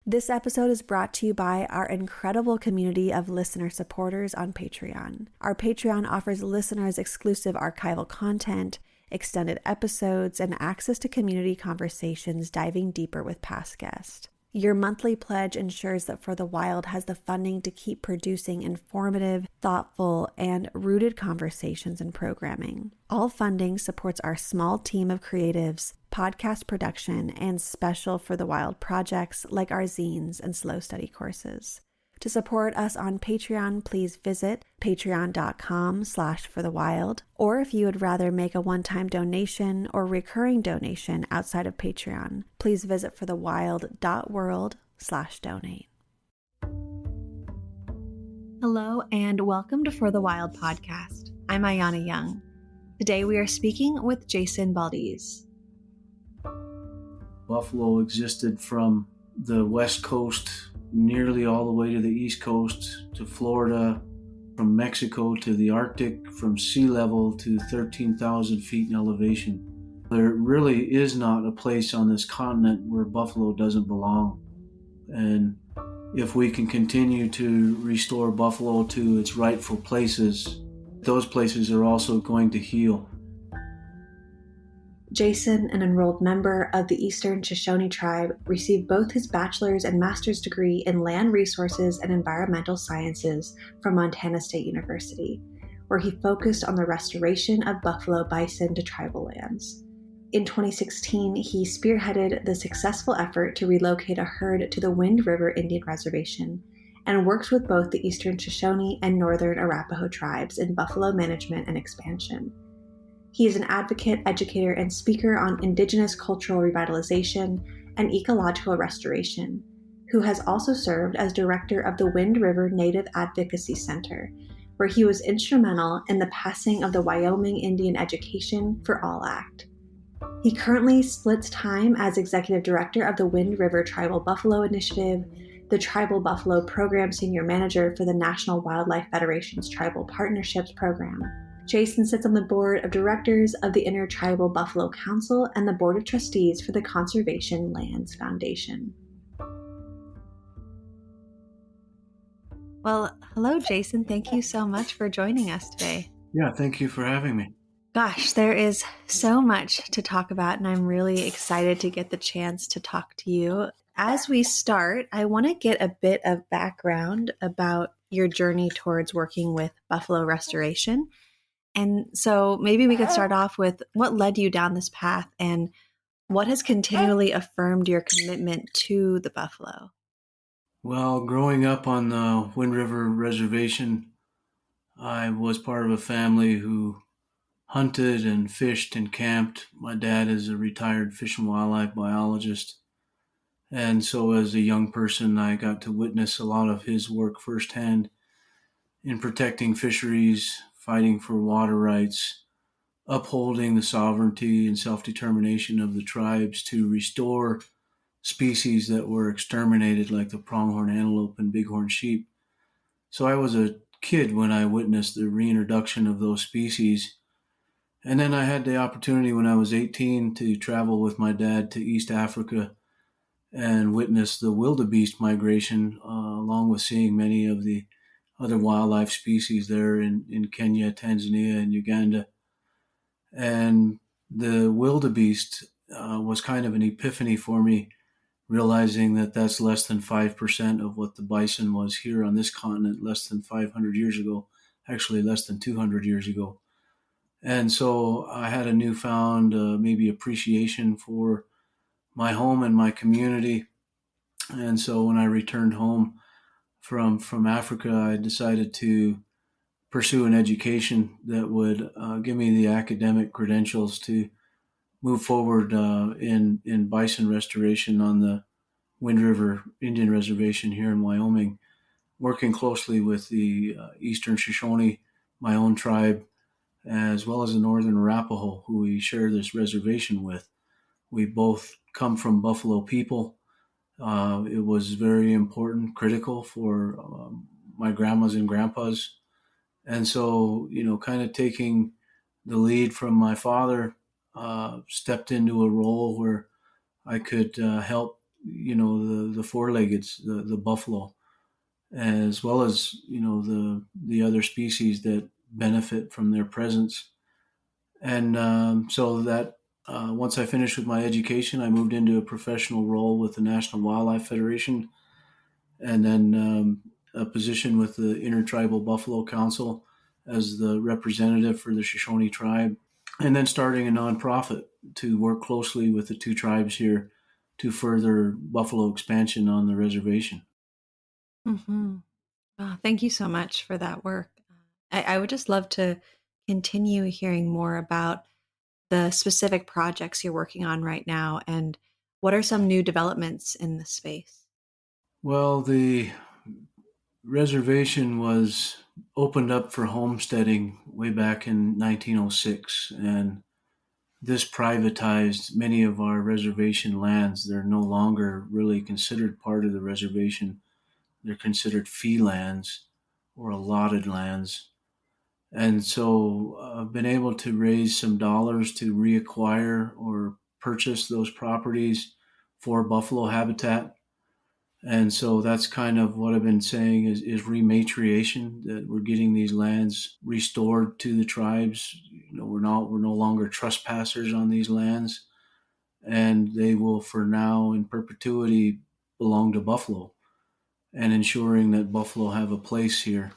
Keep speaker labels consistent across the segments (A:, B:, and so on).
A: This episode is brought to you by our incredible community of listener supporters on Patreon. Our Patreon offers listeners exclusive archival content, extended episodes, and access to community conversations diving deeper with past guests. Your monthly pledge ensures that For the Wild has the funding to keep producing informative, thoughtful, and rooted conversations and programming. All funding supports our small team of creatives, podcast production, and special For the Wild projects like our zines and slow study courses. To support us on Patreon, please visit patreon.com/forthewild. Or if you would rather make a one-time donation or recurring donation outside of Patreon, please visit forthewild.world/donate. Hello and welcome to For the Wild podcast. I'm Ayana Young. Today we are speaking with Jason BALDES.
B: Buffalo existed from the West Coast nearly all the way to the East Coast, to Florida, from Mexico to the Arctic, from sea level to 13,000 feet in elevation. There really is not a place on this continent where buffalo doesn't belong. And if we can continue to restore buffalo to its rightful places, those places are also going to heal.
A: Jason, an enrolled member of the Eastern Shoshone Tribe, received both his bachelor's and master's degree in land resources and environmental sciences from Montana State University, where he focused on the restoration of buffalo bison to tribal lands. In 2016, he spearheaded the successful effort to relocate a herd to the Wind River Indian Reservation and works with both the Eastern Shoshone and Northern Arapaho tribes in buffalo management and expansion. He is an advocate, educator, and speaker on Indigenous cultural revitalization and ecological restoration, who has also served as director of the Wind River Native Advocacy Center, where he was instrumental in the passing of the Wyoming Indian Education for All Act. He currently splits time as executive director of the Wind River Tribal Buffalo Initiative, the Tribal Buffalo Program Senior Manager for the National Wildlife Federation's Tribal Partnerships Program. Jason sits on the board of directors of the Intertribal Buffalo Council and the board of trustees for the Conservation Lands Foundation. Well, hello, Jason. Thank you so much for joining us today.
B: Yeah, thank you for having me.
A: Gosh, there is so much to talk about, and I'm really excited to get the chance to talk to you. As we start, I want to get a bit of background about your journey towards working with buffalo restoration. And so maybe we could start off with what led you down this path and what has continually affirmed your commitment to the buffalo.
B: Well, growing up on the Wind River Reservation, I was part of a family who hunted and fished and camped. My dad is a retired fish and wildlife biologist. And so as a young person, I got to witness a lot of his work firsthand in protecting fisheries, fighting for water rights, upholding the sovereignty and self-determination of the tribes to restore species that were exterminated, like the pronghorn antelope and bighorn sheep. So I was a kid when I witnessed the reintroduction of those species. And then I had the opportunity when I was 18 to travel with my dad to East Africa and witness the wildebeest migration, along with seeing many of the other wildlife species there in Kenya, Tanzania, and Uganda. And the wildebeest was kind of an epiphany for me, realizing that that's less than 5% of what the bison was here on this continent less than 500 years ago, actually less than 200 years ago. And so I had a newfound maybe appreciation for my home and my community. And so when I returned home from Africa, I decided to pursue an education that would give me the academic credentials to move forward in bison restoration on the Wind River Indian Reservation here in Wyoming, working closely with the Eastern Shoshone, my own tribe, as well as the Northern Arapaho, who we share this reservation with. We both come from buffalo people. It was very important, critical for my grandmas and grandpas. And so, kind of taking the lead from my father, stepped into a role where I could help the four-leggeds, the buffalo, as well as the other species that benefit from their presence. And so that once I finished with my education, I moved into a professional role with the National Wildlife Federation, and then a position with the Intertribal Buffalo Council as the representative for the Shoshone Tribe, and then starting a nonprofit to work closely with the two tribes here to further buffalo expansion on the reservation.
A: Hmm. Oh, thank you so much for that work. I would just love to continue hearing more about the specific projects you're working on right now and what are some new developments in this space?
B: Well, the reservation was opened up for homesteading way back in 1906, and this privatized many of our reservation lands. They're no longer really considered part of the reservation. They're considered fee lands or allotted lands. And so I've been able to raise some dollars to reacquire or purchase those properties for buffalo habitat. And so that's kind of what I've been saying is rematriation, that we're getting these lands restored to the tribes. We're no longer trespassers on these lands, and they will for now in perpetuity belong to buffalo, and ensuring that buffalo have a place here.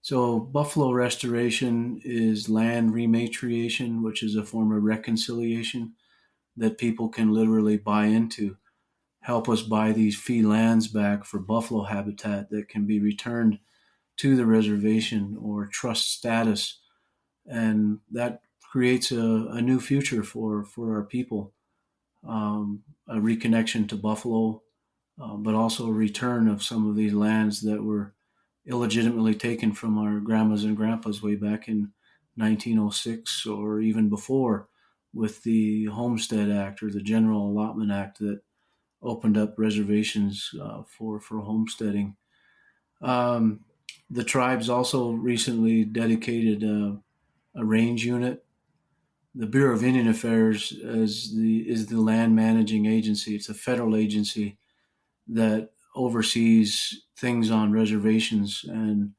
B: So buffalo restoration is land rematriation, which is a form of reconciliation that people can literally buy into. Help us buy these fee lands back for buffalo habitat that can be returned to the reservation or trust status. And that creates a new future for our people, a reconnection to buffalo, but also a return of some of these lands that were illegitimately taken from our grandmas and grandpas way back in 1906 or even before, with the Homestead Act or the General Allotment Act that opened up reservations for homesteading. Um, the tribes also recently dedicated a range unit. The Bureau of Indian Affairs is the land managing agency. It's a federal agency that oversees things on reservations, and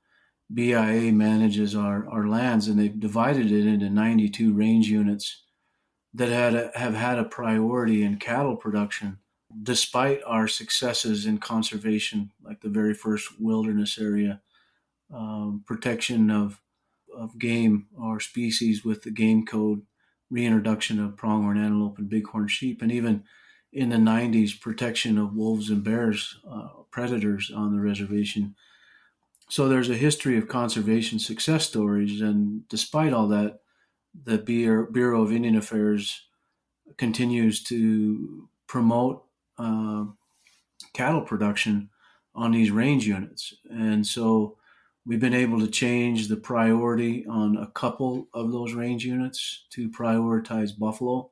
B: BIA manages our lands, and they've divided it into 92 range units that have had a priority in cattle production despite our successes in conservation, like the very first wilderness area, protection of game or species with the game code, reintroduction of pronghorn antelope and bighorn sheep, and even in the 90s, protection of wolves and bears, predators on the reservation. So there's a history of conservation success stories, and despite all that, the Bureau of Indian Affairs continues to promote cattle production on these range units. And so we've been able to change the priority on a couple of those range units to prioritize buffalo.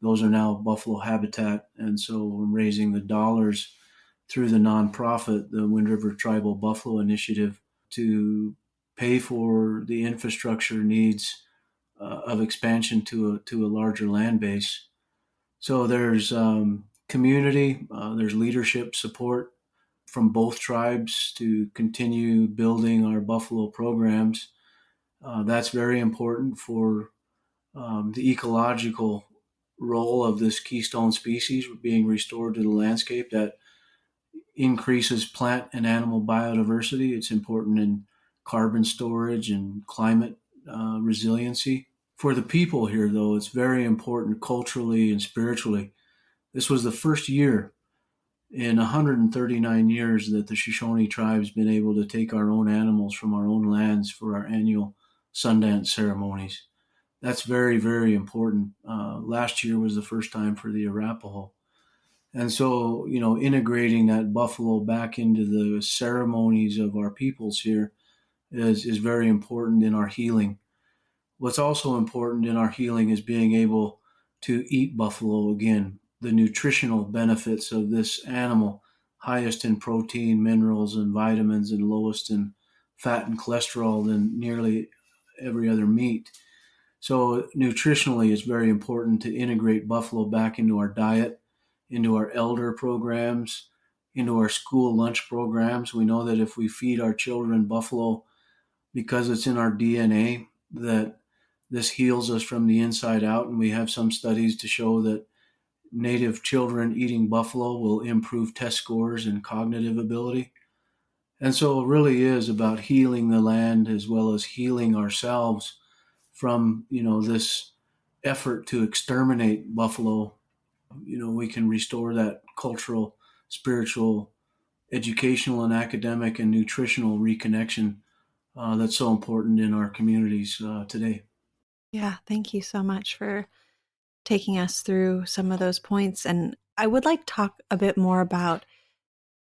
B: Those are now buffalo habitat. And so we're raising the dollars through the nonprofit, the Wind River Tribal Buffalo Initiative, to pay for the infrastructure needs of expansion to a larger land base. So there's community, there's leadership support from both tribes to continue building our buffalo programs. That's very important for the ecological role of this keystone species being restored to the landscape. That increases plant and animal biodiversity. It's important in carbon storage and climate resiliency. For the people here, though, it's very important culturally and spiritually. This was the first year in 139 years that the Shoshone tribe's been able to take our own animals from our own lands for our annual Sundance ceremonies. That's very, very important. Last year was the first time for the Arapaho. And so, integrating that buffalo back into the ceremonies of our peoples here is very important in our healing. What's also important in our healing is being able to eat buffalo again. The nutritional benefits of this animal, highest in protein, minerals, and vitamins, and lowest in fat and cholesterol than nearly every other meat. So nutritionally, it's very important to integrate buffalo back into our diet into our elder programs, into our school lunch programs. We know that if we feed our children buffalo, because it's in our DNA, that this heals us from the inside out. And we have some studies to show that native children eating buffalo will improve test scores and cognitive ability. And so it really is about healing the land as well as healing ourselves from, this effort to exterminate buffalo. We can restore that cultural, spiritual, educational, and academic and nutritional reconnection that's so important in our communities today.
A: Yeah, thank you so much for taking us through some of those points. And I would like to talk a bit more about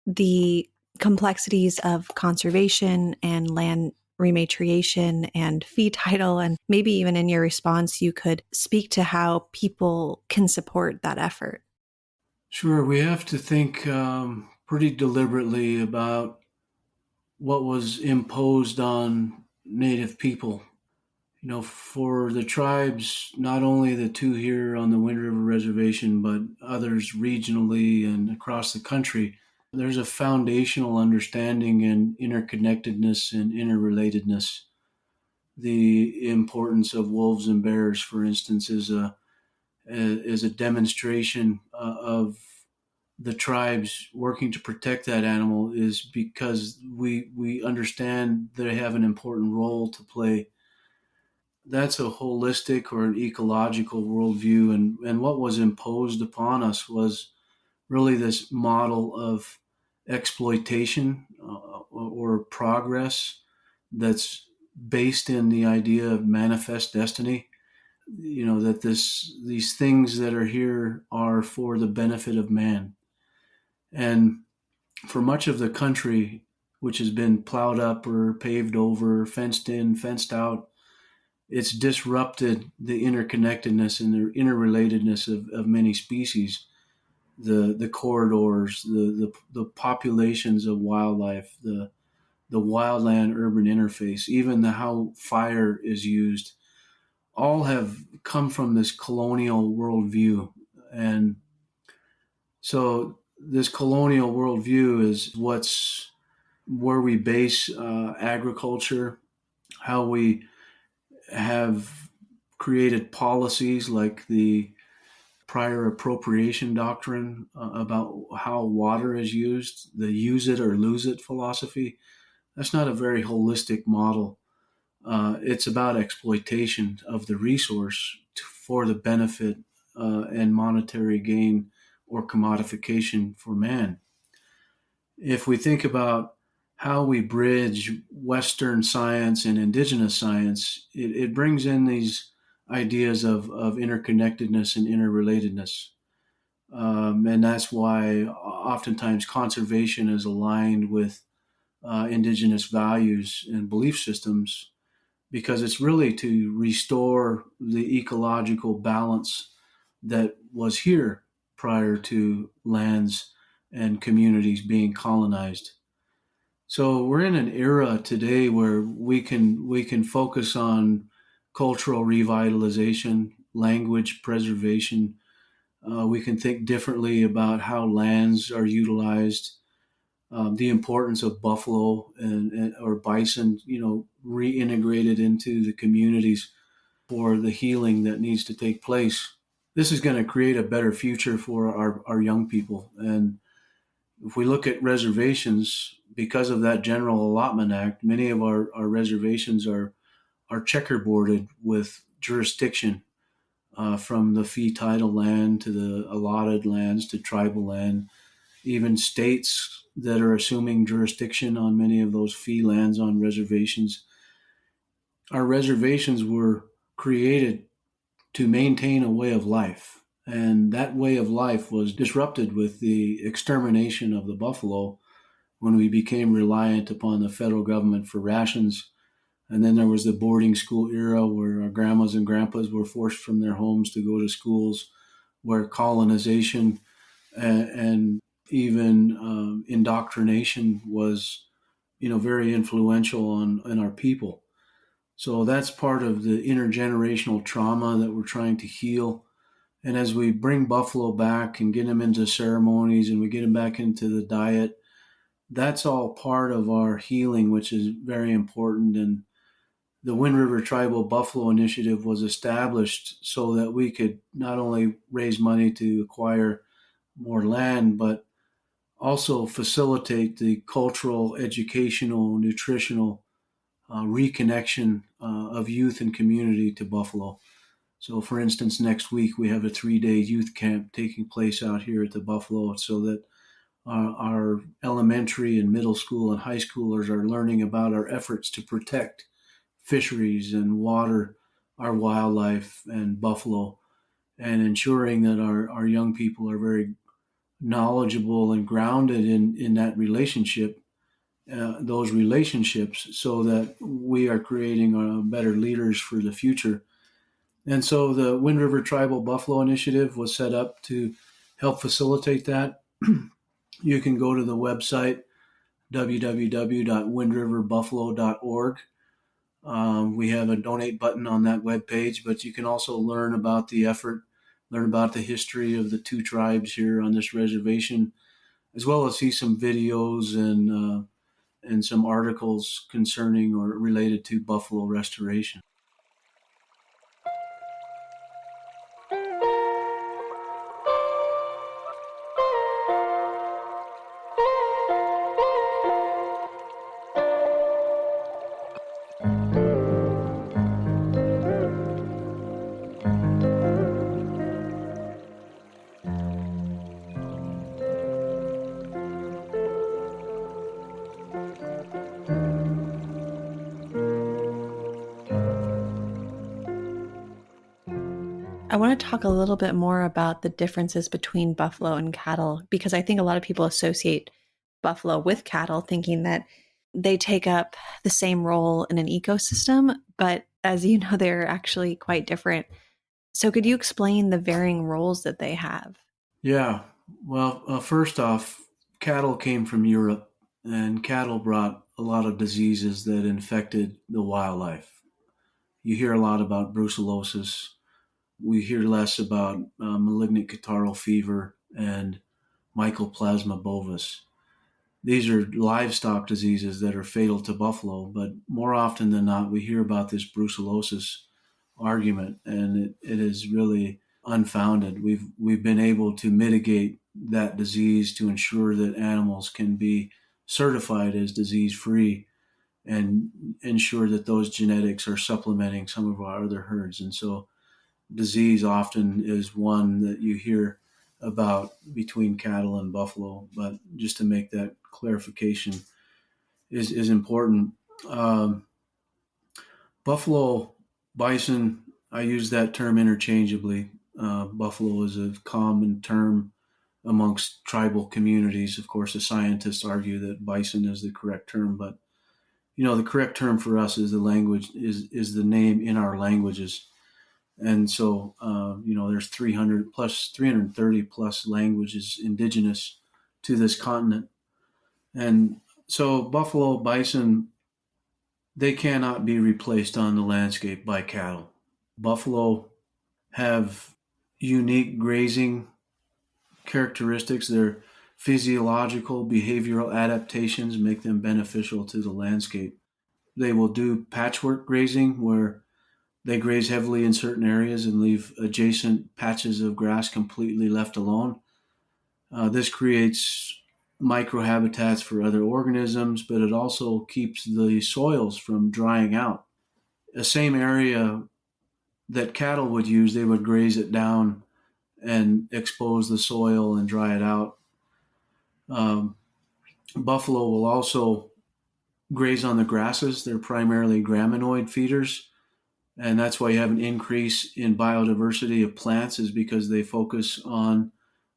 A: the complexities of conservation and land rematriation and fee title. And maybe even in your response, you could speak to how people can support that effort.
B: Sure, we have to think pretty deliberately about what was imposed on Native people. For the tribes, not only the two here on the Wind River Reservation, but others regionally and across the country, there's a foundational understanding in interconnectedness and interrelatedness. The importance of wolves and bears, for instance, is a demonstration of the tribes working to protect that animal, is because we understand they have an important role to play. That's a holistic or an ecological worldview. And what was imposed upon us was really this model of exploitation or progress that's based in the idea of manifest destiny. That these things that are here are for the benefit of man. And for much of the country, which has been plowed up or paved over, fenced in, fenced out, it's disrupted the interconnectedness and the interrelatedness of many species, the corridors, the populations of wildlife, the wildland urban interface, even the how fire is used, all have come from this colonial worldview. And so this colonial worldview is where we base agriculture, how we have created policies like the prior appropriation doctrine about how water is used, the use it or lose it philosophy. That's not a very holistic model. It's about exploitation of the resource for the benefit and monetary gain or commodification for man. If we think about how we bridge Western science and indigenous science, it brings in these ideas of interconnectedness and interrelatedness. And that's why oftentimes conservation is aligned with indigenous values and belief systems, because it's really to restore the ecological balance that was here prior to lands and communities being colonized. So we're in an era today where we can focus on cultural revitalization, language preservation. We can think differently about how lands are utilized, the importance of buffalo and or bison, reintegrated into the communities for the healing that needs to take place. This is going to create a better future for our young people. And if we look at reservations, because of that General Allotment Act, many of our reservations are checkerboarded with jurisdiction, from the fee title land to the allotted lands to tribal land, even states that are assuming jurisdiction on many of those fee lands on reservations. Our reservations were created to maintain a way of life. And that way of life was disrupted with the extermination of the buffalo when we became reliant upon the federal government for rations. And then there was the boarding school era where our grandmas and grandpas were forced from their homes to go to schools, where colonization and even indoctrination was, very influential on our people. So that's part of the intergenerational trauma that we're trying to heal. And as we bring buffalo back and get them into ceremonies and we get them back into the diet, that's all part of our healing, which is very important. And the Wind River Tribal Buffalo Initiative was established so that we could not only raise money to acquire more land, but also facilitate the cultural, educational, nutritional reconnection of youth and community to Buffalo. So, for instance, next week we have a 3-day youth camp taking place out here at the Buffalo so that our elementary and middle school and high schoolers are learning about our efforts to protect fisheries and water, our wildlife and buffalo, and ensuring that our young people are very knowledgeable and grounded in that relationship, those relationships, so that we are creating better leaders for the future. And so the Wind River Tribal Buffalo Initiative was set up to help facilitate that. You can go to the website www.windriverbuffalo.org. We have a donate button on that webpage, but you can also learn about the effort, learn about the history of the two tribes here on this reservation, as well as see some videos and some articles concerning or related to buffalo restoration.
A: I want to talk a little bit more about the differences between buffalo and cattle, because I think a lot of people associate buffalo with cattle, thinking that they take up the same role in an ecosystem. But as you know, they're actually quite different. So could you explain the varying roles that they have?
B: Yeah, well, first off, cattle came from Europe, and cattle brought a lot of diseases that infected the wildlife. You hear a lot about brucellosis. We hear less about malignant catarrhal fever and mycoplasma bovis. These are livestock diseases that are fatal to buffalo, but more often than not, we hear about this brucellosis argument, and it is really unfounded. We've been able to mitigate that disease to ensure that animals can be certified as disease free and ensure that those genetics are supplementing some of our other herds. And so disease often is one that you hear about between cattle and buffalo, but just to make that clarification is important. Um, Buffalo, bison, I use that term interchangeably. Buffalo is a common term amongst tribal communities. Of course, the scientists argue that bison is the correct term, but the correct term for us is the language is the name in our languages. And so, there's 330 plus languages indigenous to this continent. And so buffalo, bison, they cannot be replaced on the landscape by cattle. Buffalo have unique grazing characteristics. Their physiological, behavioral adaptations make them beneficial to the landscape. They will do patchwork grazing where they graze heavily in certain areas and leave adjacent patches of grass completely left alone. This creates microhabitats for other organisms, but it also keeps the soils from drying out. The same area that cattle would use, they would graze it down and expose the soil and dry it out. Um, Buffalo will also graze on the grasses. They're primarily graminoid feeders, and that's why you have an increase in biodiversity of plants, is because they focus on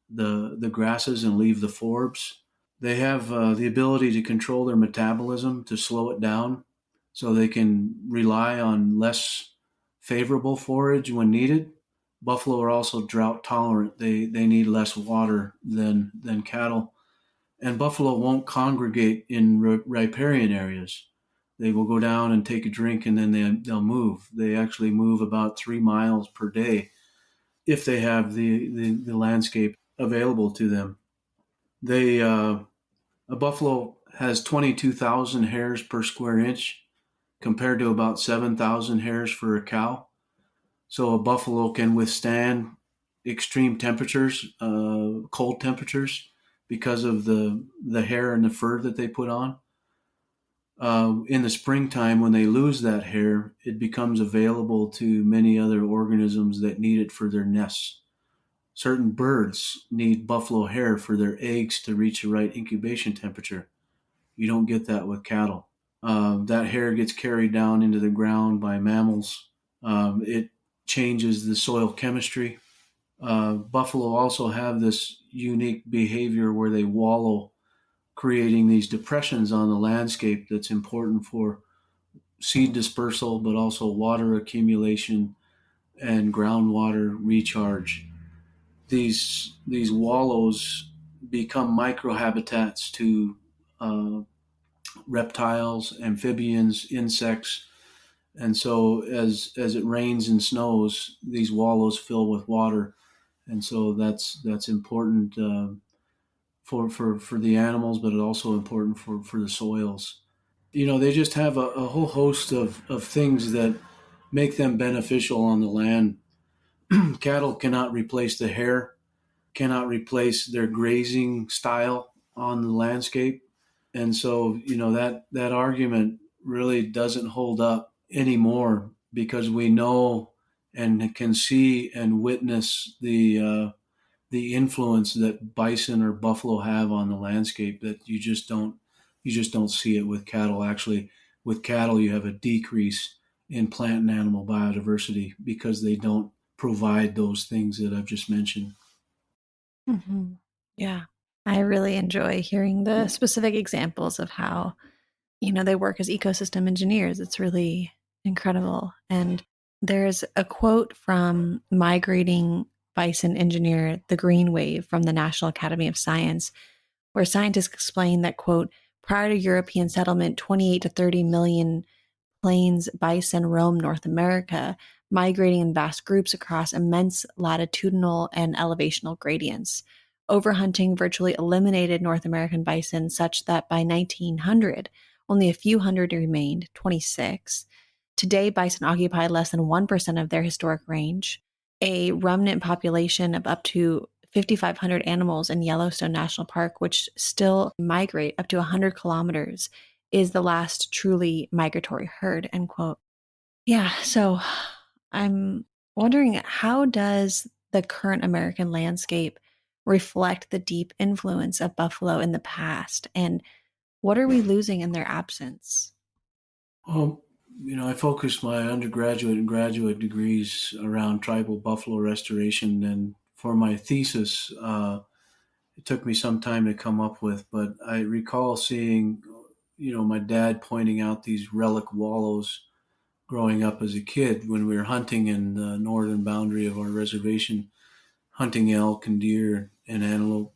B: the grasses and leave the forbs. They have the ability to control their metabolism, to slow it down, so they can rely on less favorable forage when needed. Buffalo are also drought tolerant. They need less water than cattle. And buffalo won't congregate in riparian areas. They will go down and take a drink and then they'll move. They actually move about 3 miles per day if they have the landscape available to them. They A buffalo has 22,000 hairs per square inch compared to about 7,000 hairs for a cow. So a buffalo can withstand extreme temperatures, cold temperatures, because of the hair and the fur that they put on. In the springtime, when they lose that hair, it becomes available to many other organisms that need it for their nests. Certain birds need buffalo hair for their eggs to reach the right incubation temperature. You don't get that with cattle. That hair gets carried down into the ground by mammals. It changes the soil chemistry. Buffalo also have this unique behavior where they wallow, creating these depressions on the landscape that's important for seed dispersal, but also water accumulation and groundwater recharge. These wallows become microhabitats to uh, reptiles, amphibians, insects, and so as it rains and snows, these wallows fill with water, and so that's important for the animals, but it's also important for the soils. They just have a whole host of things that make them beneficial on the land. Cattle cannot replace the hair, cannot replace their grazing style on the landscape. And so, that argument really doesn't hold up anymore because we know and can see and witness the influence that bison or buffalo have on the landscape that you just don't see it with cattle. Actually, with cattle, you have a decrease in plant and animal biodiversity because they don't provide those things that I've just mentioned.
A: Hmm. Yeah. I really enjoy hearing the specific examples of how, they work as ecosystem engineers. It's really incredible. And there's a quote from migrating bison engineer, the Green Wave from the National Academy of Science, where scientists explain that, quote, prior to European settlement, 28 to 30 million plains bison roam North America, migrating in vast groups across immense latitudinal and elevational gradients. Overhunting virtually eliminated North American bison, such that by 1900, only a few hundred remained, 26. Today, bison occupy less than 1% of their historic range. A remnant population of up to 5,500 animals in Yellowstone National Park, which still migrate up to 100 kilometers, is the last truly migratory herd, end quote. Yeah, so I'm wondering, how does the current American landscape reflect the deep influence of buffalo in the past? And what are we losing in their absence?
B: Well, I focused my undergraduate and graduate degrees around tribal buffalo restoration, and for my thesis, it took me some time to come up with, but I recall seeing, my dad pointing out these relic wallows growing up as a kid when we were hunting in the northern boundary of our reservation, hunting elk and deer and antelope.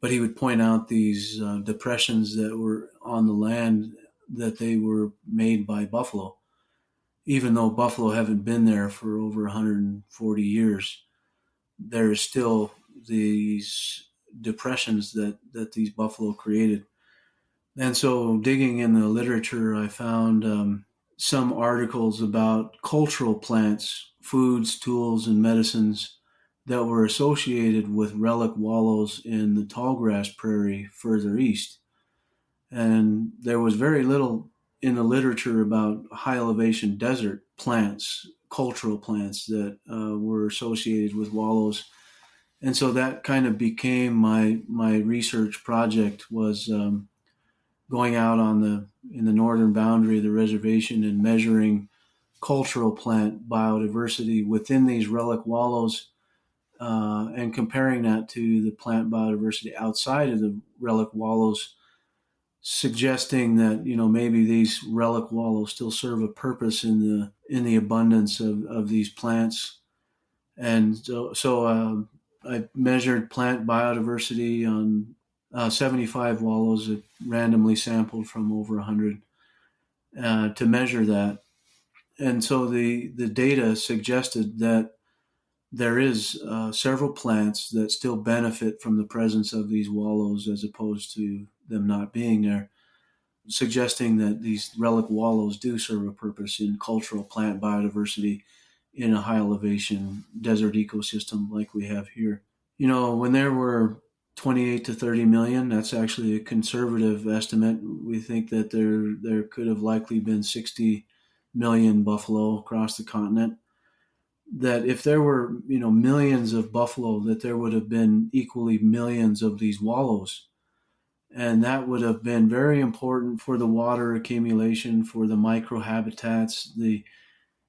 B: But he would point out these depressions that were on the land that they were made by buffalo, even though buffalo haven't been there for over 140 years. There is still these depressions that these buffalo created. And so, digging in the literature, I found some articles about cultural plants, foods, tools, and medicines that were associated with relic wallows in the tallgrass prairie further east. And there was very little in the literature about high elevation desert plants, cultural plants that were associated with wallows. And so that kind of became my research project, was going out in the northern boundary of the reservation and measuring cultural plant biodiversity within these relic wallows, and comparing that to the plant biodiversity outside of the relic wallows, suggesting that maybe these relic wallows still serve a purpose in the abundance of these plants. And so I measured plant biodiversity on 75 wallows that randomly sampled from over 100 to measure that. And so the data suggested that there is several plants that still benefit from the presence of these wallows as opposed to them not being there, suggesting that these relic wallows do serve a purpose in cultural plant biodiversity in a high elevation desert ecosystem like we have here. When there were 28 to 30 million, that's actually a conservative estimate. We think that there could have likely been 60 million buffalo across the continent. That if there were, millions of buffalo, that there would have been equally millions of these wallows. And that would have been very important for the water accumulation, for the microhabitats, the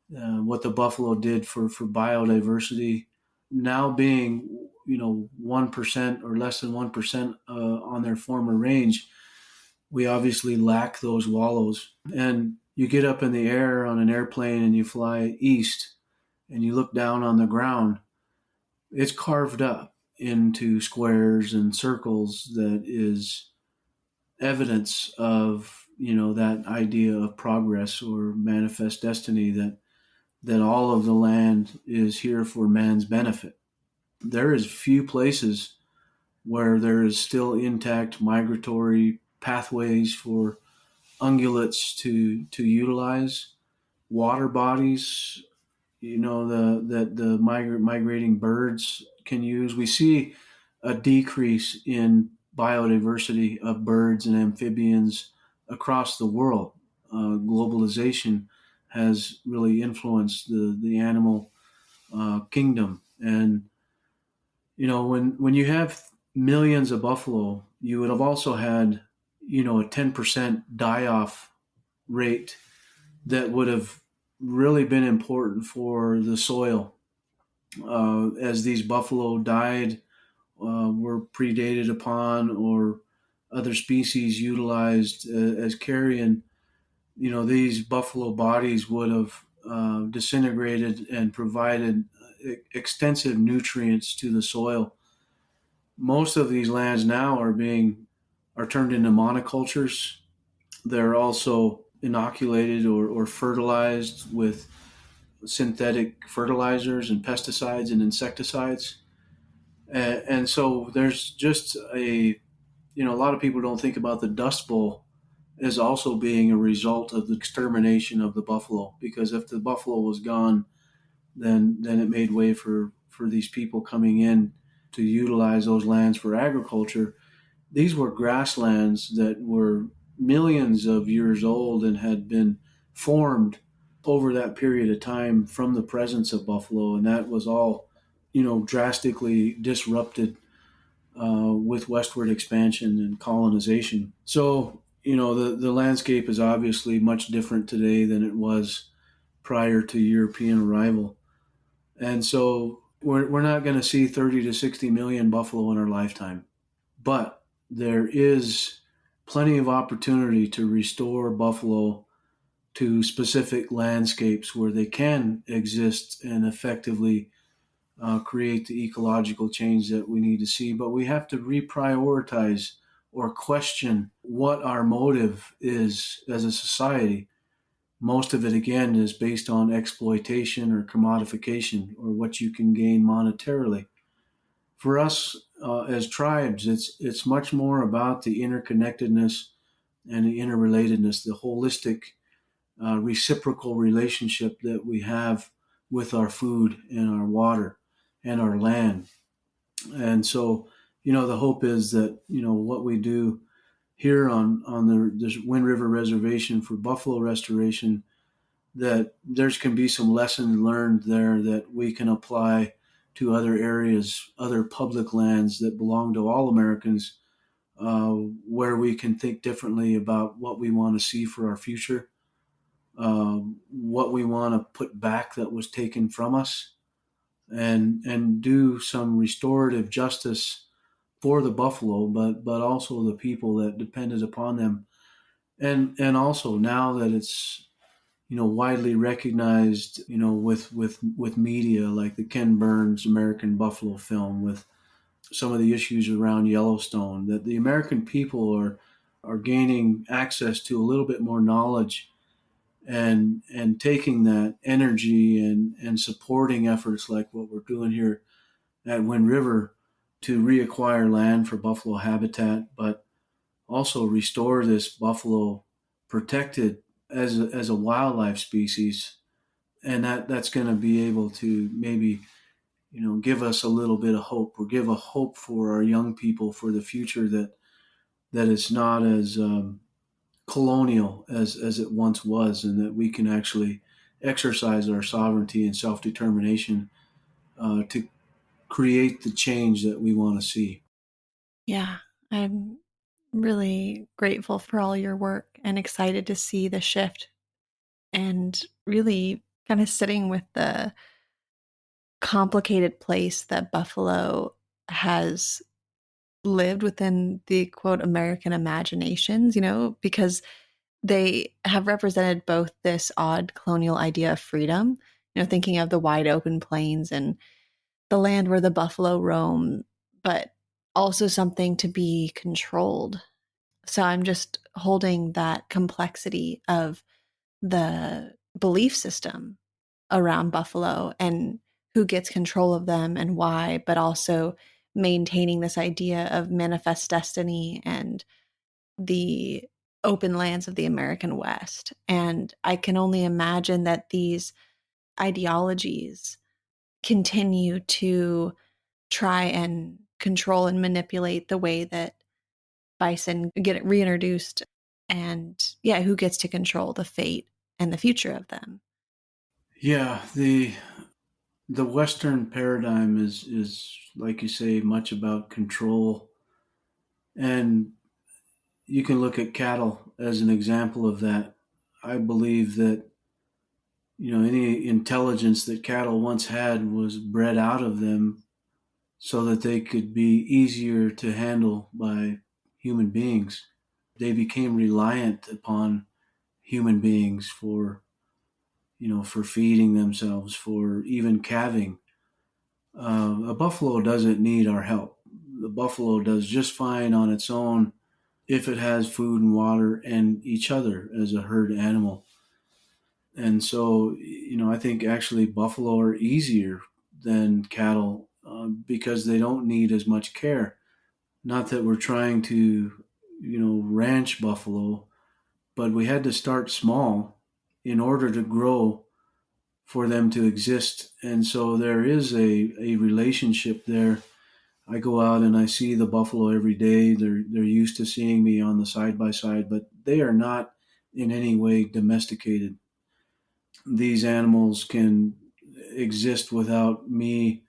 B: what the buffalo did for biodiversity. Now being 1% or less than 1% on their former range, we obviously lack those wallows. And you get up in the air on an airplane and you fly east and you look down on the ground, it's carved up into squares and circles that is evidence of that idea of progress or manifest destiny, that all of the land is here for man's benefit. There is few places where there is still intact migratory pathways for ungulates to utilize, water bodies, the migrating birds can use. We see a decrease in biodiversity of birds and amphibians across the world. Globalization has really influenced the animal kingdom. And when you have millions of buffalo, you would have also had a 10% die-off rate that would have really been important for the soil. As these buffalo died, were predated upon, or other species utilized as carrion, these buffalo bodies would have disintegrated and provided extensive nutrients to the soil. Most of these lands now are turned into monocultures. They're also inoculated or fertilized with synthetic fertilizers and pesticides and insecticides. And so there's just a lot of people don't think about the Dust Bowl as also being a result of the extermination of the buffalo, because if the buffalo was gone, then it made way for these people coming in to utilize those lands for agriculture. These were grasslands that were millions of years old and had been formed over that period of time from the presence of buffalo, and that was all, drastically disrupted with westward expansion and colonization. So, the landscape is obviously much different today than it was prior to European arrival. And so we're not going to see 30 to 60 million buffalo in our lifetime. But there is plenty of opportunity to restore buffalo to specific landscapes where they can exist and effectively create the ecological change that we need to see. But we have to reprioritize or question what our motive is as a society. Most of it, again, is based on exploitation or commodification or what you can gain monetarily. For us as tribes, it's much more about the interconnectedness and the interrelatedness, the holistic, reciprocal relationship that we have with our food and our water and our land. And so, the hope is that what we do here on this Wind River Reservation for buffalo restoration, that there's can be some lessons learned there that we can apply to other areas, other public lands that belong to all Americans, where we can think differently about what we want to see for our future, what we want to put back that was taken from us, and do some restorative justice for the buffalo, but also the people that depended upon them, and also now that it's widely recognized, with media like the Ken Burns American Buffalo film, with some of the issues around Yellowstone, that the American people are gaining access to a little bit more knowledge and taking that energy and supporting efforts like what we're doing here at Wind River to reacquire land for buffalo habitat, but also restore this buffalo protected as a wildlife species, and that's going to be able to maybe give us a little bit of hope, or give a hope for our young people for the future, that it's not as colonial as it once was, and that we can actually exercise our sovereignty and self determination to create the change that we want to see.
A: Yeah, I'm really grateful for all your work and excited to see the shift and really kind of sitting with the complicated place that Buffalo has lived within the quote American imaginations, because they have represented both this odd colonial idea of freedom, thinking of the wide open plains and the land where the buffalo roam, but also something to be controlled. So I'm just holding that complexity of the belief system around buffalo and who gets control of them and why, but also maintaining this idea of manifest destiny and the open lands of the American West. And I can only imagine that these ideologies continue to try and control and manipulate the way that bison get reintroduced, and yeah, who gets to control the fate and the future of them.
B: Yeah, the Western paradigm is like you say, much about control, and you can look at cattle as an example of that. I believe that any intelligence that cattle once had was bred out of them so that they could be easier to handle by human beings. They became reliant upon human beings for feeding themselves, for even calving. A buffalo doesn't need our help. The buffalo does just fine on its own if it has food and water and each other as a herd animal. And so, I think actually buffalo are easier than cattle because they don't need as much care. Not that we're trying to, ranch buffalo, but we had to start small in order to grow for them to exist. And so there is a relationship there. I go out and I see the buffalo every day. They're used to seeing me on the side by side, but they are not in any way domesticated. These animals can exist without me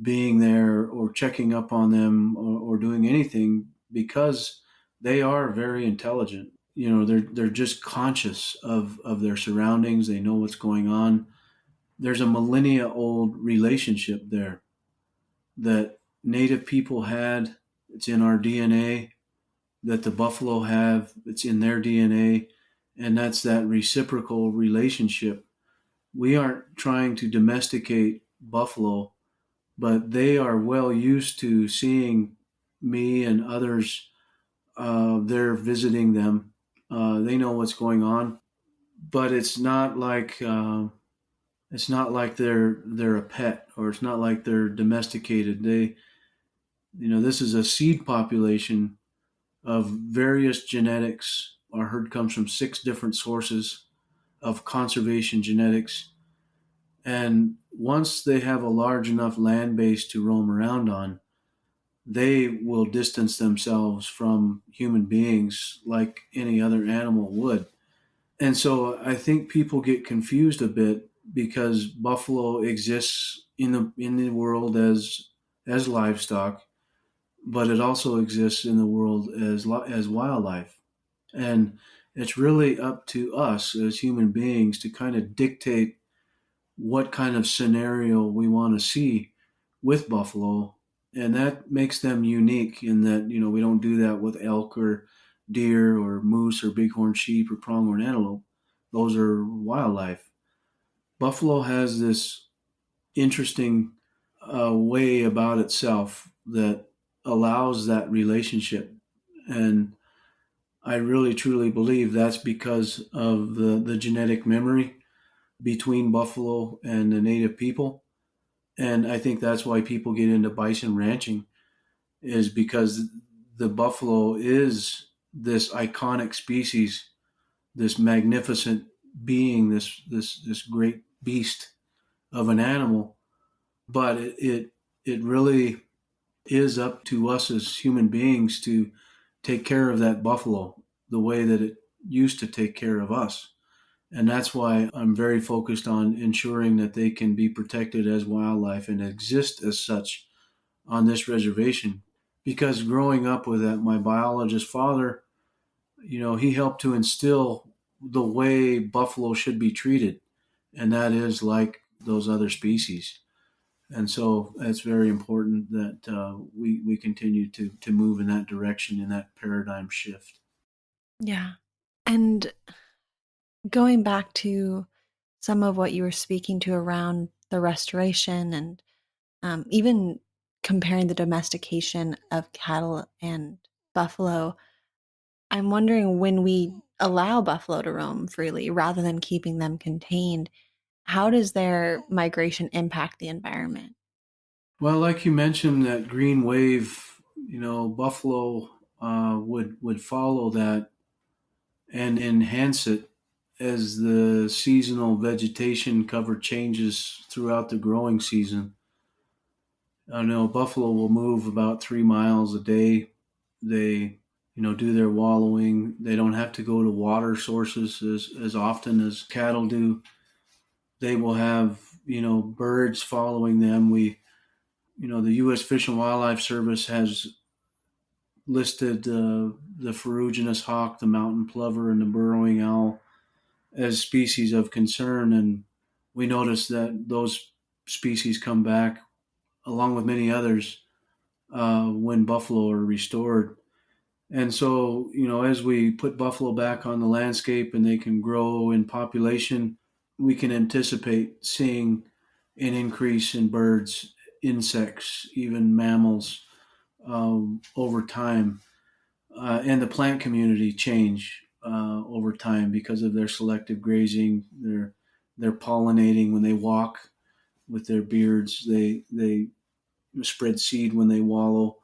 B: being there or checking up on them or doing anything because they are very intelligent. They're just conscious of their surroundings. They know what's going on. There's a millennia old relationship there that native people had. It's in our DNA. That the buffalo have. It's in their DNA. And that's that reciprocal relationship. We aren't trying to domesticate buffalo, but they are well used to seeing me and others. They're visiting them. They know what's going on, but it's not like they're a pet, or it's not like they're domesticated. This is a seed population of various genetics. Our herd comes from 6 different sources of conservation genetics. And once they have a large enough land base to roam around on, they will distance themselves from human beings like any other animal would. And so I think people get confused a bit because buffalo exists in the world as livestock, but it also exists in the world as wildlife. And it's really up to us as human beings to kind of dictate what kind of scenario we want to see with buffalo. And that makes them unique in that, we don't do that with elk or deer or moose or bighorn sheep or pronghorn antelope. Those are wildlife. Buffalo has this interesting way about itself that allows that relationship. And I really truly believe that's because of the genetic memory between buffalo and the native people. And I think that's why people get into bison ranching, is because the buffalo is this iconic species, this magnificent being, this great beast of an animal. But it really is up to us as human beings to take care of that buffalo the way that it used to take care of us. And that's why I'm very focused on ensuring that they can be protected as wildlife and exist as such on this reservation. Because growing up with that, my biologist father, he helped to instill the way buffalo should be treated, and that is like those other species. And so it's very important that we continue to move in that direction, in that paradigm shift.
A: Yeah. And going back to some of what you were speaking to around the restoration and even comparing the domestication of cattle and buffalo, I'm wondering when we allow buffalo to roam freely rather than keeping them contained, how does their migration impact the environment?
B: Well, like you mentioned, that green wave, buffalo would follow that and enhance it as the seasonal vegetation cover changes throughout the growing season. I know buffalo will move about 3 miles a day. They, do their wallowing. They don't have to go to water sources as often as cattle do. They will have, birds following them. The U.S. Fish and Wildlife Service has listed the ferruginous hawk, the mountain plover, and the burrowing owl as species of concern. And we notice that those species come back along with many others when buffalo are restored. And so, as we put buffalo back on the landscape and they can grow in population, we can anticipate seeing an increase in birds, insects, even mammals over time. And the plant community change over time because of their selective grazing. They're pollinating when they walk with their beards. They spread seed when they wallow.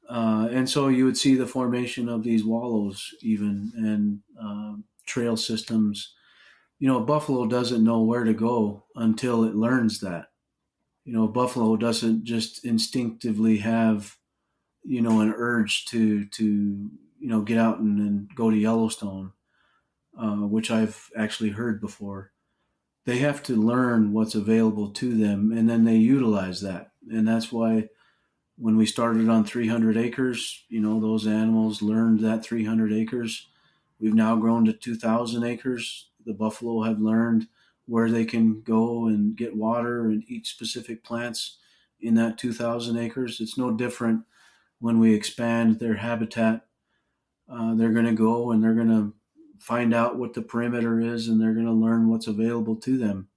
B: And so you would see the formation of these wallows, even, and trail systems. Buffalo doesn't know where to go until it learns that. Buffalo doesn't just instinctively have, an urge to get out and go to Yellowstone, which I've actually heard before. They have to learn what's available to them, and then they utilize that. And that's why when we started on 300 acres, those animals learned that 300 acres. We've now grown to 2,000 acres. The buffalo have learned where they can go and get water and eat specific plants in that 2,000 acres. It's no different when we expand their habitat. They're going to go and they're going to find out what the perimeter is, and they're going to learn what's available to them.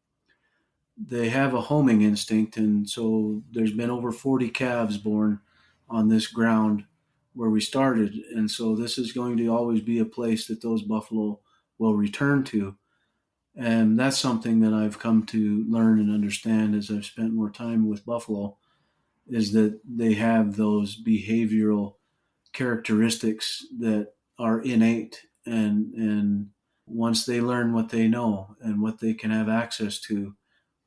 B: They have a homing instinct, and so there's been over 40 calves born on this ground where we started. And so this is going to always be a place that those buffalo will return to. And that's something that I've come to learn and understand as I've spent more time with buffalo, is that they have those behavioral characteristics that are innate, and once they learn what they know and what they can have access to,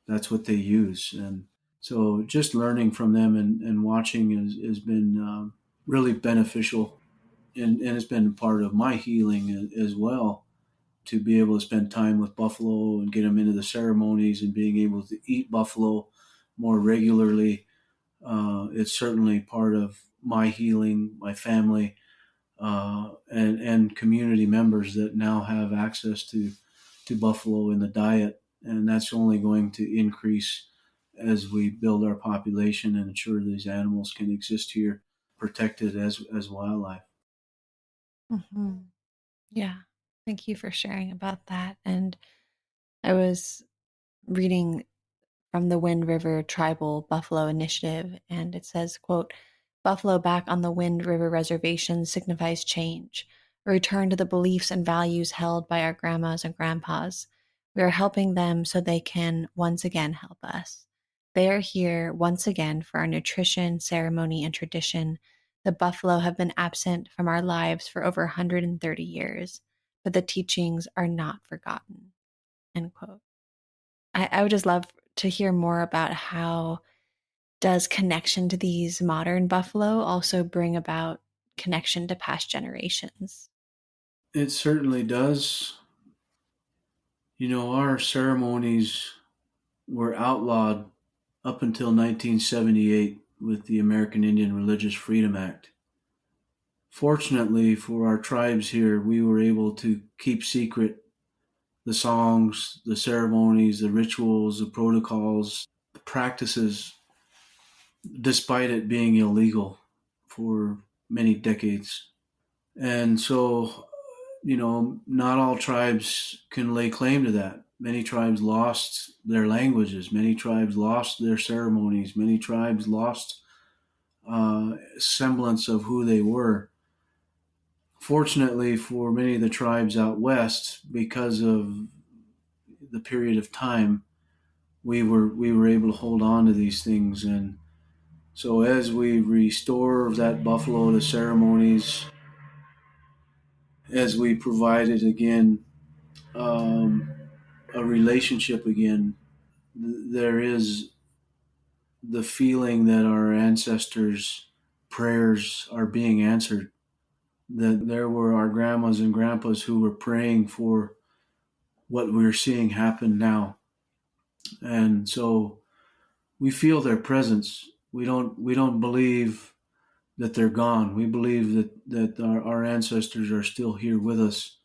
B: that's what they use. And so just learning from them and watching has been really beneficial, and it's been part of my healing as well, to be able to spend time with buffalo and get them into the ceremonies and being able to eat buffalo more regularly. It's certainly part of my healing, my family, and community members that now have access to buffalo in the diet, and that's only going to increase as we build our population and ensure these animals can exist here, protected as wildlife.
A: Hmm. Yeah. Thank you for sharing about that. And I was reading from the Wind River Tribal Buffalo Initiative, and it says, quote, "Buffalo back on the Wind River Reservation signifies change. a return to the beliefs and values held by our grandmas and grandpas. We are helping them so they can once again help us. They are here once again for our nutrition, ceremony, and tradition. The buffalo have been absent from our lives for over 130 years, but the teachings are not forgotten. End quote. I would just love to hear more about how does connection to these modern buffalo also bring about connection to past generations?
B: It certainly does. Our ceremonies were outlawed up until 1978 with the American Indian Religious Freedom Act. Fortunately for our tribes here, we were able to keep secret the songs, the ceremonies, the rituals, the protocols, the practices, despite it being illegal for many decades. And so, not all tribes can lay claim to that. Many tribes lost their languages, many tribes lost their ceremonies, many tribes lost semblance of who they were. Fortunately, for many of the tribes out west, because of the period of time, we were able to hold on to these things. And so as we restore that buffalo to ceremonies, as we provided again a relationship again, there is the feeling that our ancestors' prayers are being answered. That there were our grandmas and grandpas who were praying for what we're seeing happen now. And so we feel their presence. We don't believe that they're gone. We believe that our ancestors are still here with us.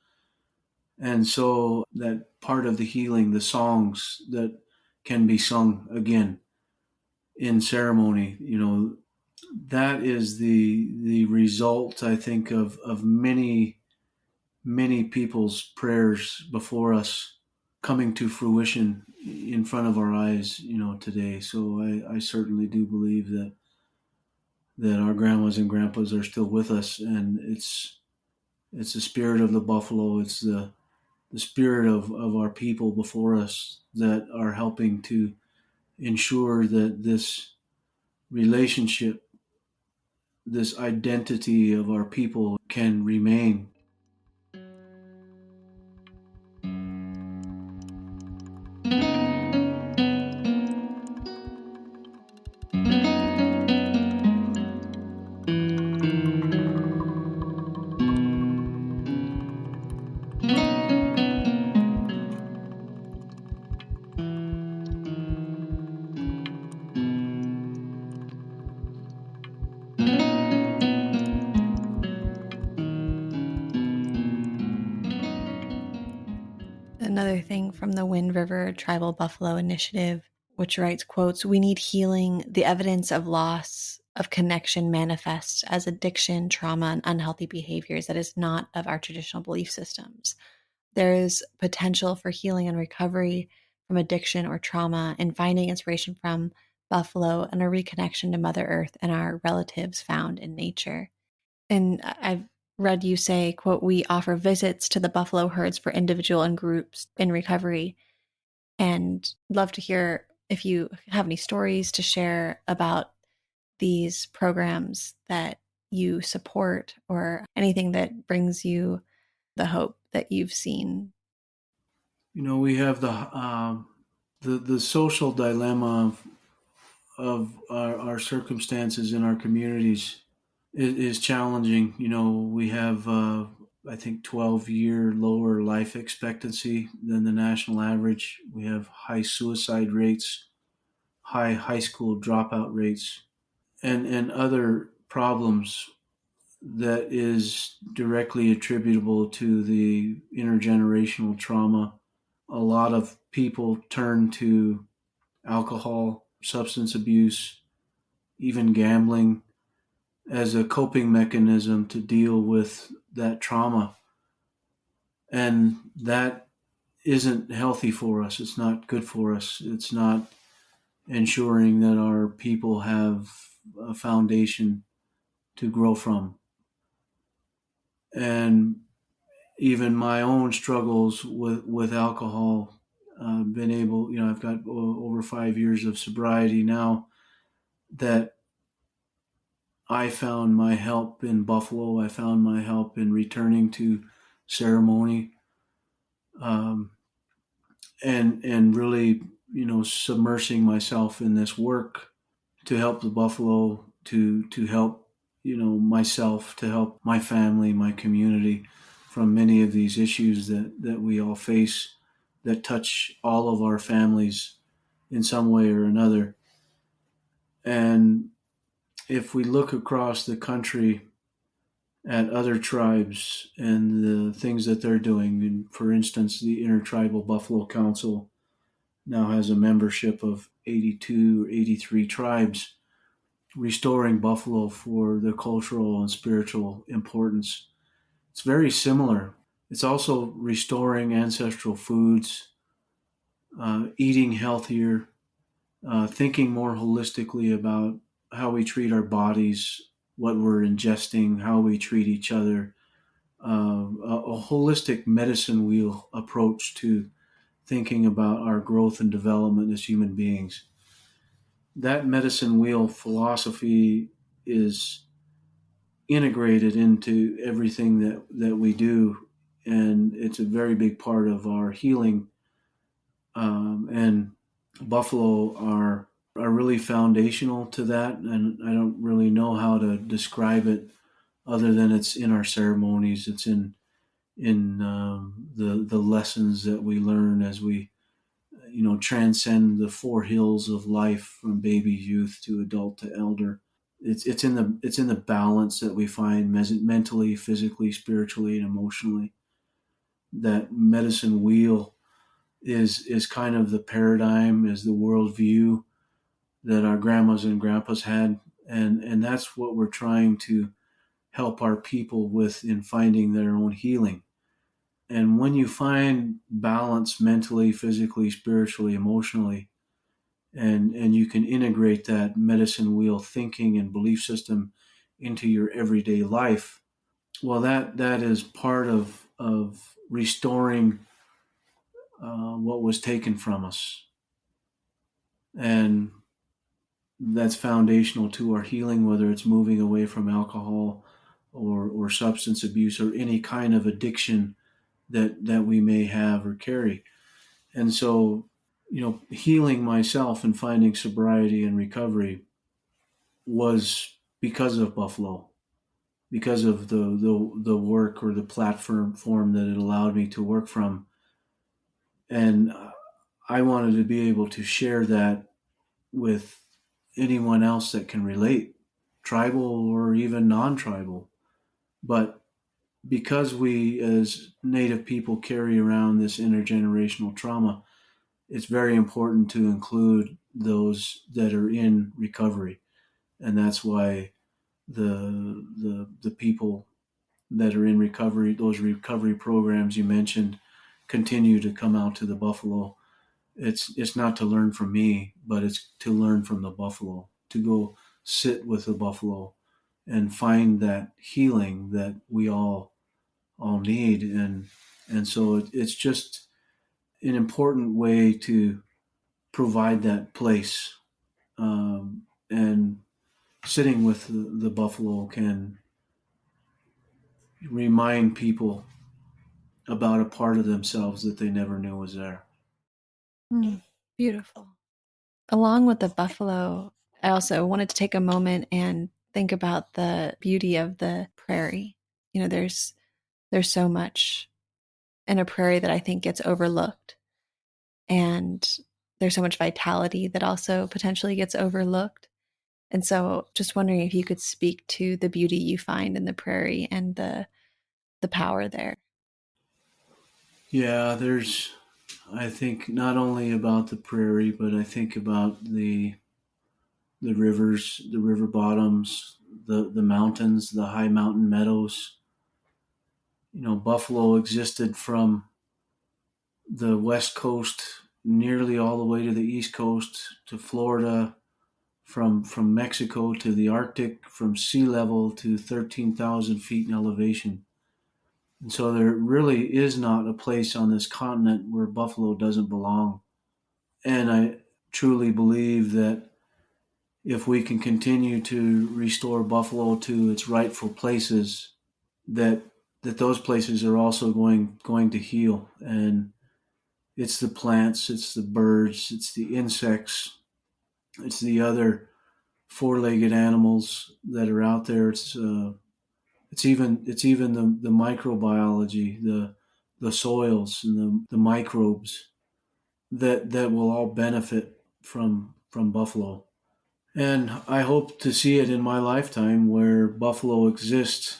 B: And so that part of the healing, the songs that can be sung again in ceremony, that is the result, I think, of many people's prayers before us coming to fruition in front of our eyes, today. So I certainly do believe that our grandmas and grandpas are still with us, and it's the spirit of the buffalo. It's the spirit of our people before us that are helping to ensure that this relationship, this identity of our people can remain.
A: Another thing from the Wind River Tribal Buffalo Initiative, which writes, quotes, "We need healing. The evidence of loss of connection manifests as addiction, trauma, and unhealthy behaviors that is not of our traditional belief systems. There is potential for healing and recovery from addiction or trauma and finding inspiration from buffalo and a reconnection to Mother Earth and our relatives found in nature." And I've read you say, quote, "We offer visits to the buffalo herds for individual and groups in recovery." And love to hear if you have any stories to share about these programs that you support or anything that brings you the hope that you've seen.
B: We have the social dilemma of our circumstances in our communities is challenging. We have I think 12-year lower life expectancy than the national average. We have high suicide rates, high high school dropout rates, and other problems that is directly attributable to the intergenerational trauma. A lot of people turn to alcohol, substance abuse, even gambling as a coping mechanism to deal with that trauma. And that isn't healthy for us. It's not good for us. It's not ensuring that our people have a foundation to grow from. And even my own struggles with alcohol, been able, I've got over 5 years of sobriety now, that I found my help in Buffalo. I found my help in returning to ceremony, um, and really, submersing myself in this work to help the Buffalo, to help, myself, to help my family, my community from many of these issues that we all face, that touch all of our families in some way or another. And if we look across the country at other tribes and the things that they're doing, and for instance, the Intertribal Buffalo Council now has a membership of 82 or 83 tribes, restoring buffalo for the cultural and spiritual importance. It's very similar. It's also restoring ancestral foods, eating healthier, thinking more holistically about how we treat our bodies, what we're ingesting, how we treat each other, a holistic medicine wheel approach to thinking about our growth and development as human beings. That medicine wheel philosophy is integrated into everything that we do, and it's a very big part of our healing. And buffalo are really foundational to that, and I don't really know how to describe it other than it's in our ceremonies. It's in the lessons that we learn as we transcend the four hills of life from baby, youth to adult to elder. It's in the balance that we find mentally, physically, spiritually, and emotionally. That medicine wheel is kind of the paradigm, is the worldview that our grandmas and grandpas had, and that's what we're trying to help our people with in finding their own healing. And when you find balance mentally, physically, spiritually, emotionally, and you can integrate that medicine wheel thinking and belief system into your everyday life, well, that is part of restoring what was taken from us, and that's foundational to our healing, whether it's moving away from alcohol or substance abuse or any kind of addiction that we may have or carry. And so, healing myself and finding sobriety and recovery was because of Buffalo, because of the work or the platform form that it allowed me to work from. And I wanted to be able to share that with anyone else that can relate, tribal or even non-tribal. But because we as Native people carry around this intergenerational trauma, it's very important to include those that are in recovery. And that's why the people that are in recovery, those recovery programs you mentioned, continue to come out to the buffalo. It's not to learn from me, but it's to learn from the buffalo, to go sit with the buffalo and find that healing that we all need. And so it's just an important way to provide that place. And sitting with the buffalo can remind people about a part of themselves that they never knew was there.
A: Mm, beautiful. Along with the buffalo, I also wanted to take a moment and think about the beauty of the prairie. There's so much in a prairie that I think gets overlooked, and there's so much vitality that also potentially gets overlooked. And so just wondering if you could speak to the beauty you find in the prairie and the power there.
B: Yeah, I think not only about the prairie, but I think about the rivers, the river bottoms, the mountains, the high mountain meadows. Buffalo existed from the west coast nearly all the way to the east coast to Florida, from Mexico to the Arctic, from sea level to 13,000 feet in elevation. And so there really is not a place on this continent where buffalo doesn't belong. And I truly believe that if we can continue to restore buffalo to its rightful places, that those places are also going to heal. And it's the plants, it's the birds, it's the insects, it's the other four-legged animals that are out there. It's even the microbiology, the soils and the microbes that will all benefit from buffalo. And I hope to see it in my lifetime where buffalo exist,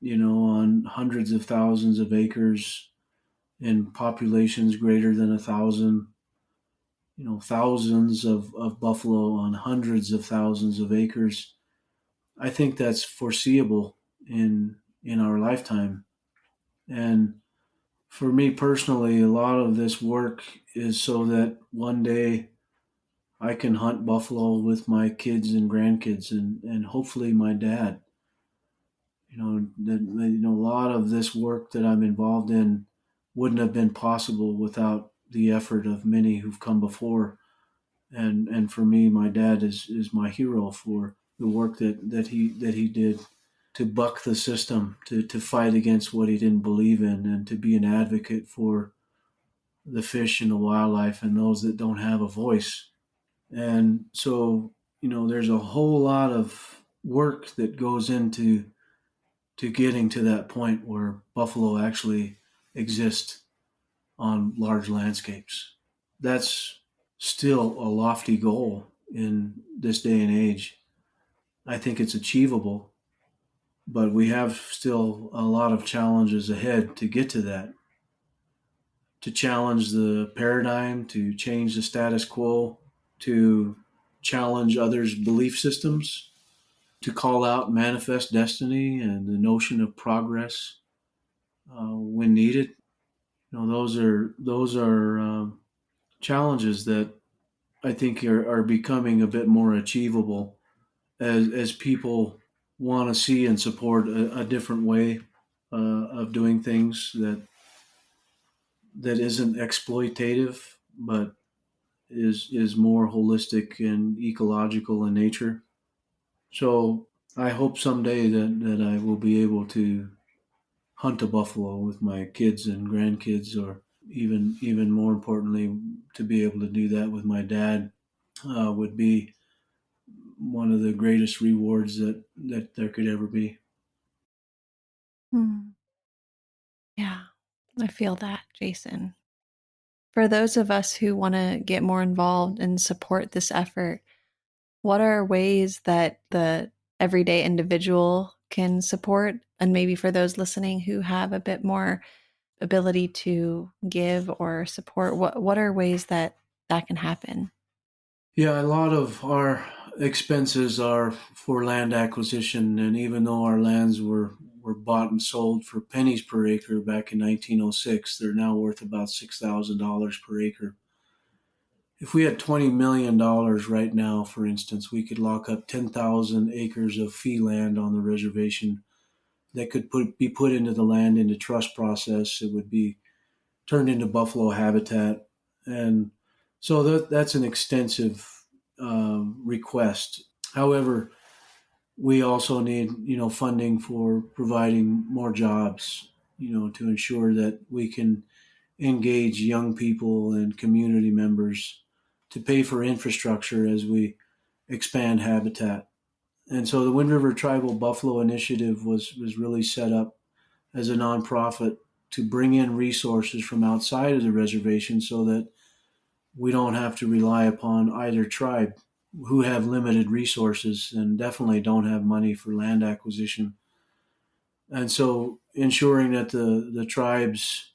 B: on hundreds of thousands of acres in populations greater than 1,000, thousands of buffalo on hundreds of thousands of acres. I think that's foreseeable in our lifetime. And for me personally, a lot of this work is so that one day I can hunt buffalo with my kids and grandkids and hopefully my dad. A lot of this work that I'm involved in wouldn't have been possible without the effort of many who've come before. And for me, my dad is my hero for the work that he did to buck the system, to fight against what he didn't believe in, and to be an advocate for the fish and the wildlife and those that don't have a voice. And so, there's a whole lot of work that goes into getting to that point where buffalo actually exist on large landscapes. That's still a lofty goal in this day and age. I think it's achievable, but we have still a lot of challenges ahead to get to that, to challenge the paradigm, to change the status quo, to challenge others' belief systems, to call out manifest destiny and the notion of progress when needed. Those are challenges that I think are becoming a bit more achievable as people want to see and support a different way of doing things that isn't exploitative, but is more holistic and ecological in nature. So I hope someday that I will be able to hunt a buffalo with my kids and grandkids, or even more importantly, to be able to do that with my dad would be one of the greatest rewards that there could ever be.
A: Hmm. Yeah, I feel that, Jason. For those of us who want to get more involved and support this effort, what are ways that the everyday individual can support? And maybe for those listening who have a bit more ability to give or support, what are ways that that can happen?
B: Yeah, a lot of our expenses are for land acquisition, and even though our lands were bought and sold for pennies per acre back in 1906, they're now worth about $6,000 per acre. If we had $20 million right now, for instance, we could lock up 10,000 acres of fee land on the reservation that could be put into the land into trust process. It would be turned into buffalo habitat, and so that's an extensive request. However, we also need funding for providing more jobs, to ensure that we can engage young people and community members to pay for infrastructure as we expand habitat. And so the Wind River Tribal Buffalo Initiative was really set up as a nonprofit to bring in resources from outside of the reservation so that we don't have to rely upon either tribe, who have limited resources and definitely don't have money for land acquisition. And so ensuring that the tribes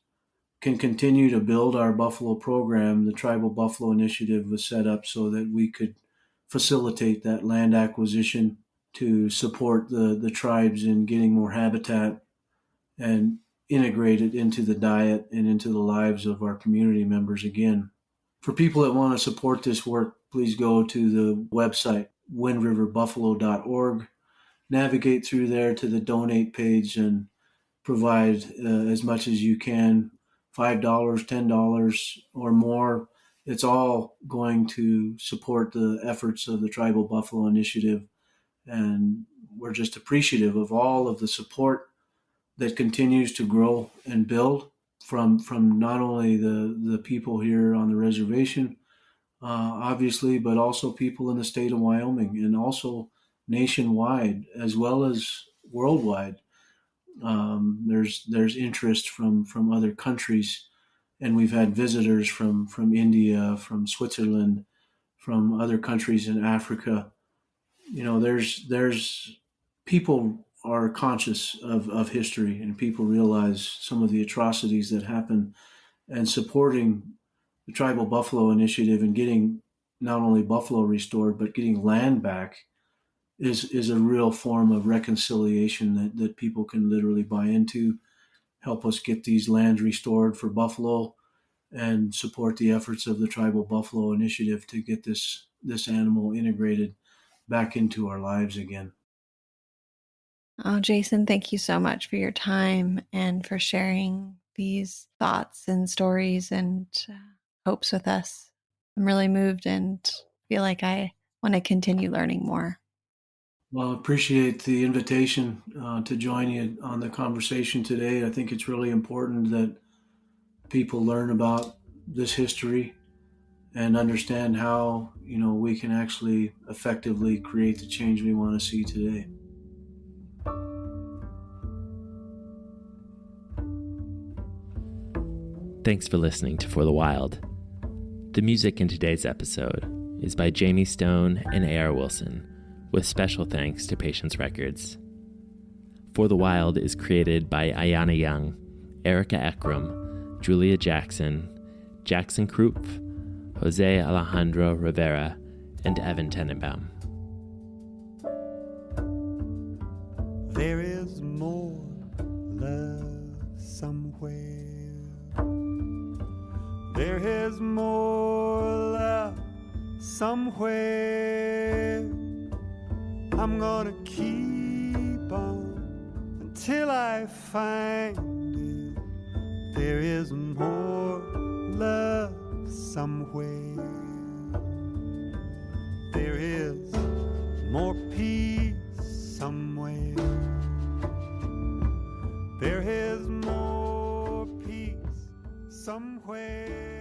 B: can continue to build our buffalo program, the Tribal Buffalo Initiative was set up so that we could facilitate that land acquisition to support the tribes in getting more habitat and integrate it into the diet and into the lives of our community members again. For people that want to support this work, please go to the website, windriverbuffalo.org, navigate through there to the donate page, and provide as much as you can, $5, $10 or more. It's all going to support the efforts of the Tribal Buffalo Initiative. And we're just appreciative of all of the support that continues to grow and build from not only the people here on the reservation, obviously, but also people in the state of Wyoming and also nationwide as well as worldwide. There's interest from other countries, and we've had visitors from India, from Switzerland, from other countries in Africa. There's people are conscious of history, and people realize some of the atrocities that happen, and supporting the Tribal Buffalo Initiative and getting not only buffalo restored but getting land back is a real form of reconciliation that people can literally buy into. Help us get these lands restored for buffalo and support the efforts of the Tribal Buffalo Initiative to get this animal integrated back into our lives again.
A: Oh, Jason, thank you so much for your time and for sharing these thoughts and stories and hopes with us. I'm really moved and feel like I want to continue learning more.
B: Well, I appreciate the invitation to join you on the conversation today. I think it's really important that people learn about this history and understand how we can actually effectively create the change we want to see today.
C: Thanks for listening to For the Wild. The music in today's episode is by Jamie Stone and A.R. Wilson, with special thanks to Patience Records. For the Wild is created by Ayana Young, Erica Ekram, Julia Jackson, Jackson Krupp, Jose Alejandro Rivera, and Evan Tenenbaum.
D: There is more love somewhere. There is more love somewhere. I'm gonna keep on until I find it. There is more love somewhere. There is more peace somewhere. There is more peace somewhere.